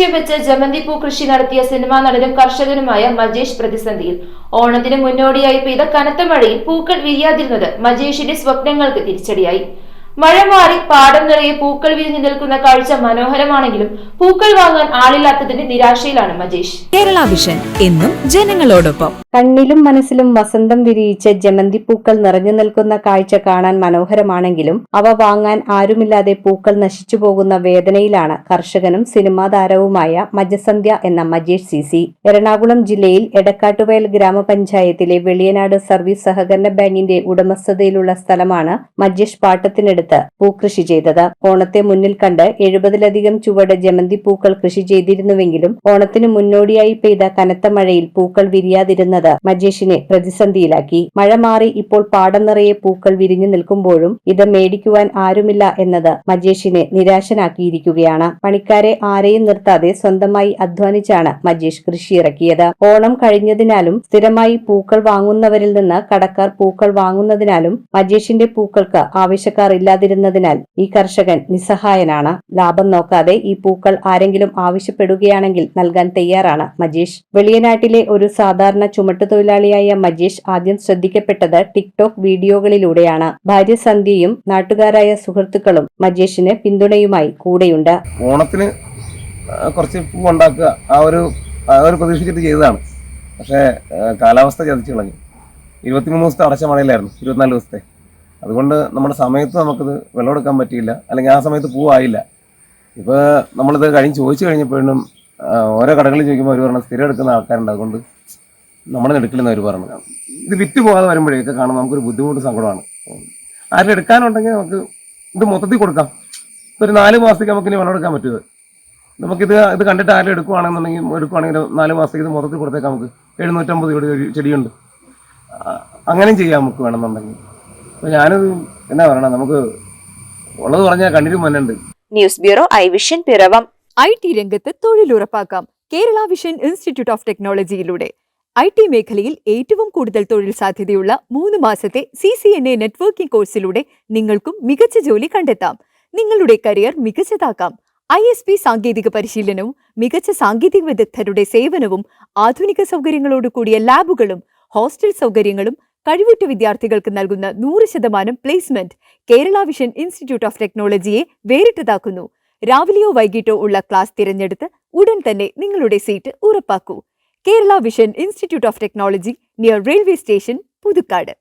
ലക്ഷ്യം വെച്ച് ജമന്തി പൂ കൃഷി നടത്തിയ സിനിമാ നടനും കർഷകനുമായ മജേഷ് പ്രതിസന്ധിയിൽ. ഓണത്തിന് മുന്നോടിയായി പെയ്ത കനത്ത മഴയിൽ പൂക്കൾ വിരിയാതിരുന്നത് മജേഷിന്റെ സ്വപ്നങ്ങൾക്ക് തിരിച്ചടിയായി. മഴ മാറി പാടം നിറയെ പൂക്കൾ വിരിഞ്ഞു നിൽക്കുന്ന കാഴ്ച മനോഹരമാണെങ്കിലും പൂക്കൾ വാങ്ങാൻ ആളില്ലാത്തതിന്റെ നിരാശയിലാണ് മജേഷ്. കേരള വിഷൻ എന്നും ജനങ്ങളോടൊപ്പം. കണ്ണിലും മനസ്സിലും വസന്തം വിരിയിച്ച ജമന്തിപ്പൂക്കൾ നിറഞ്ഞു നിൽക്കുന്ന കാഴ്ച കാണാൻ മനോഹരമാണെങ്കിലും അവ വാങ്ങാൻ ആരുമില്ലാതെ പൂക്കൾ നശിച്ചു പോകുന്ന വേദനയിലാണ് കർഷകനും സിനിമാ താരവുമായ മജസന്ധ്യ എന്ന മജേഷ് സിസി. എറണാകുളം ജില്ലയിൽ എടക്കാട്ടുവയൽ ഗ്രാമപഞ്ചായത്തിലെ വെളിയനാട് സർവീസ് സഹകരണ ബാങ്കിന്റെ ഉടമസ്ഥതയിലുള്ള സ്ഥലമാണ് മജേഷ് പാട്ടത്തിനെടുത്ത് പൂക്കൃഷി ചെയ്തത്. ഓണത്തെ മുന്നിൽ കണ്ട് 70-ലധികം ചുവട് ജമന്തിപ്പൂക്കൾ കൃഷി ചെയ്തിരുന്നുവെങ്കിലും ഓണത്തിന് മുന്നോടിയായി പെയ്ത കനത്ത മഴയിൽ പൂക്കൾ വിരിയാതിരുന്നത് മജേഷിനെ പ്രതിസന്ധിയിലാക്കി. മഴ മാറി ഇപ്പോൾ പാടം നിറയെ പൂക്കൾ വിരിഞ്ഞു നിൽക്കുമ്പോഴും ഇത് മേടിക്കുവാൻ ആരുമില്ല എന്നത് മജേഷിനെ നിരാശനാക്കിയിരിക്കുകയാണ്. പണിക്കാരെ ആരെയും നിർത്താതെ സ്വന്തമായി അധ്വാനിച്ചാണ് മജേഷ് കൃഷി ഇറക്കിയത്. ഓണം കഴിഞ്ഞതിനാലും സ്ഥിരമായി പൂക്കൾ വാങ്ങുന്നവരിൽ നിന്ന് കടക്കാർ പൂക്കൾ വാങ്ങുന്നതിനാലും മജേഷിന്റെ പൂക്കൾക്ക് ആവശ്യക്കാർ ഇല്ലാതിരുന്നതിനാൽ ഈ കർഷകൻ നിസ്സഹായനാണ്. ലാഭം നോക്കാതെ ഈ പൂക്കൾ ആരെങ്കിലും ആവശ്യപ്പെടുകയാണെങ്കിൽ നൽകാൻ തയ്യാറാണ് മജേഷ്. വെളിയനാട്ടിലെ ഒരു സാധാരണ ചുമട്ടുതൊഴിലാളിയായ മജേഷ് ആദ്യം ശ്രദ്ധിക്കപ്പെട്ടത് ടിക്ടോക്ക് വീഡിയോകളിലൂടെയാണ്. ഭാര്യ സന്ധ്യയും നാട്ടുകാരായ സുഹൃത്തുക്കളും മജേഷിന് പിന്തുണയുമായി കൂടെയുണ്ട്. ഓണത്തിന് കുറച്ച് പൂ ഉണ്ടാക്കുക ആ ഒരു പ്രതീക്ഷിച്ചിട്ട് ചെയ്തതാണ്. പക്ഷേ കാലാവസ്ഥ ചതിച്ചു കളഞ്ഞു. 23 ദിവസത്തെ അടച്ച മഴയിലായിരുന്നു, 24 ദിവസത്തെ. അതുകൊണ്ട് നമ്മുടെ സമയത്ത് നമുക്കത് വെള്ളമെടുക്കാൻ പറ്റിയില്ല, അല്ലെങ്കിൽ ആ സമയത്ത് പൂവായില്ല. ഇപ്പോൾ നമ്മളിത് ചോദിച്ചു കഴിഞ്ഞപ്പോഴും ഓരോ കടകളിൽ ചോദിക്കുമ്പോൾ അവർ പറഞ്ഞാൽ സ്ഥിരം എടുക്കുന്ന ആൾക്കാരുണ്ട്, അതുകൊണ്ട് നമ്മളെ എടുക്കില്ലെന്ന് അവർ പറഞ്ഞു. ഇത് വിറ്റ് പോകാതെ വരുമ്പോഴേക്ക് കാണുമ്പോൾ നമുക്കൊരു ബുദ്ധിമുട്ട് സങ്കടമാണ്. ആരും എടുക്കാനുണ്ടെങ്കിൽ നമുക്ക് ഇത് മൊത്തത്തിൽ കൊടുക്കാം. ഒരു 4 മാസത്തേക്ക് നമുക്കിനി വെള്ളമെടുക്കാൻ പറ്റുമത്. ഇത് കണ്ടിട്ട് ആരും എടുക്കുകയാണെങ്കിൽ 4 മാസത്തേക്ക് ഇത് മൊത്തത്തിൽ കൊടുത്തേക്കാം. നമുക്ക് 750 ചെടിയുണ്ട്, അങ്ങനെയും ചെയ്യാം നമുക്ക് വേണമെന്നുണ്ടെങ്കിൽ. അപ്പോൾ ഞാനിത് എന്നാ പറയണം, നമുക്ക് ഉള്ളത് പറഞ്ഞാൽ കണ്ണിന് മന്നുണ്ട്. News bureau I vision Piravom. IT രംഗത്ത് തൊഴിലുറപ്പാക്കാം കേരള വിഷൻ ഇൻസ്റ്റിറ്റ്യൂട്ട് ഓഫ് ടെക്നോളജിയിലൂടെ. IT മേഖലയിൽ ഏറ്റവും കൂടുതൽ തൊഴിൽ സാധ്യതയുള്ള 3 മാസത്തെ CCNA നെറ്റ്വർക്കിംഗ് കോഴ്സിലൂടെ നിങ്ങൾക്കും മികച്ച ജോലി കണ്ടെത്താം. നിങ്ങളുടെ കരിയർ മികച്ചതാക്കാം. ISP സാങ്കേതിക പരിശീലനവും മികച്ച സാങ്കേതിക വിദഗ്ധരുടെ സേവനവും ആധുനിക സൗകര്യങ്ങളോടുകൂടിയ ലാബുകളും ഹോസ്റ്റൽ സൗകര്യങ്ങളും കഴിവുറ്റ വിദ്യാർത്ഥികൾക്ക് നൽകുന്ന 100% placement Kerala vision institute of ടെക്നോളജിയെ വേറിട്ടതാക്കുന്നു. രാവിലെയോ വൈകിട്ടോ ഉള്ള ക്ലാസ് തിരഞ്ഞെടുത്ത് ഉടൻ തന്നെ നിങ്ങളുടെ സീറ്റ് ഉറപ്പാക്കൂ. Kerala vision institute of technology, near railway station, Puthukkad.